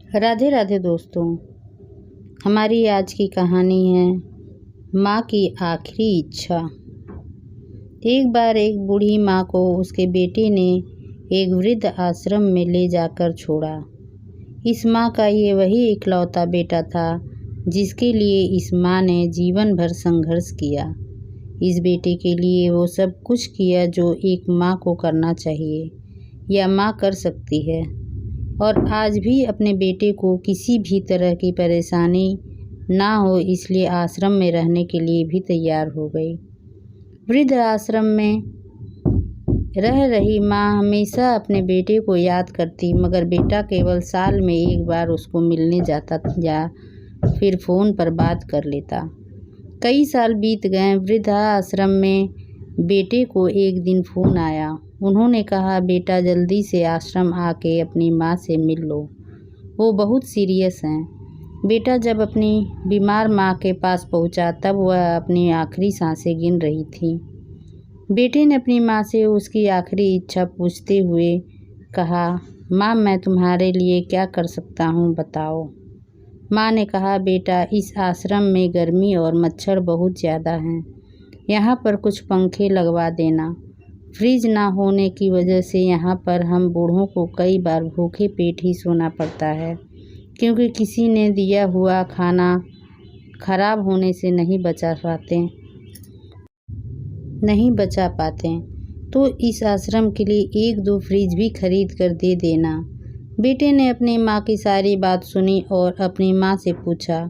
राधे राधे दोस्तों। हमारी आज की कहानी है माँ की आखिरी इच्छा। एक बार एक बूढ़ी माँ को उसके बेटे ने एक वृद्ध आश्रम में ले जाकर छोड़ा। इस माँ का ये वही इकलौता बेटा था जिसके लिए इस माँ ने जीवन भर संघर्ष किया। इस बेटे के लिए वो सब कुछ किया जो एक माँ को करना चाहिए या माँ कर सकती है, और आज भी अपने बेटे को किसी भी तरह की परेशानी ना हो इसलिए आश्रम में रहने के लिए भी तैयार हो गई। वृद्ध आश्रम में रह रही माँ हमेशा अपने बेटे को याद करती, मगर बेटा केवल साल में एक बार उसको मिलने जाता या फिर फ़ोन पर बात कर लेता। कई साल बीत गए। वृद्धाश्रम में बेटे को एक दिन फ़ोन आया। उन्होंने कहा, बेटा जल्दी से आश्रम आके अपनी माँ से मिल लो, वो बहुत सीरियस हैं। बेटा जब अपनी बीमार माँ के पास पहुँचा तब वह अपनी आखिरी सांसें गिन रही थी। बेटे ने अपनी माँ से उसकी आखिरी इच्छा पूछते हुए कहा, माँ मैं तुम्हारे लिए क्या कर सकता हूँ बताओ। माँ ने कहा, बेटा इस आश्रम में गर्मी और मच्छर बहुत ज़्यादा हैं, यहाँ पर कुछ पंखे लगवा देना। फ्रिज ना होने की वजह से यहाँ पर हम बूढ़ों को कई बार भूखे पेट ही सोना पड़ता है, क्योंकि किसी ने दिया हुआ खाना खराब होने से नहीं बचा पाते। तो इस आश्रम के लिए 1-2 फ्रिज भी खरीद कर दे देना। बेटे ने अपनी माँ की सारी बात सुनी और अपनी माँ से पूछा,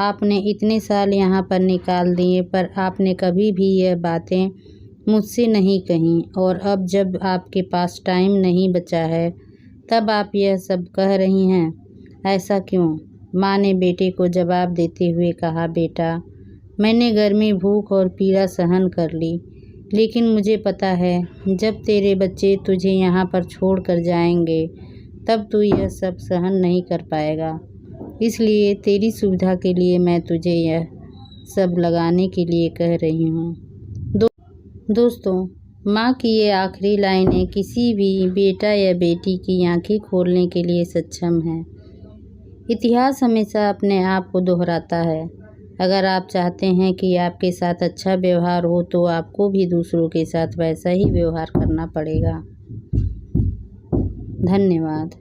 आपने इतने साल यहाँ पर निकाल दिए पर आपने कभी भी यह बातें मुझसे नहीं कहीं, और अब जब आपके पास टाइम नहीं बचा है तब आप यह सब कह रही हैं, ऐसा क्यों? माँ ने बेटे को जवाब देते हुए कहा, बेटा मैंने गर्मी, भूख और पीड़ा सहन कर ली, लेकिन मुझे पता है जब तेरे बच्चे तुझे यहाँ पर छोड़ कर जाएंगे तब तू यह सब सहन नहीं कर पाएगा। इसलिए तेरी सुविधा के लिए मैं तुझे यह सब लगाने के लिए कह रही हूँ। दोस्तों, माँ की ये आखिरी लाइनें किसी भी बेटा या बेटी की आंखें खोलने के लिए सक्षम है। इतिहास हमेशा अपने आप को दोहराता है। अगर आप चाहते हैं कि आपके साथ अच्छा व्यवहार हो तो आपको भी दूसरों के साथ वैसा ही व्यवहार करना पड़ेगा। धन्यवाद।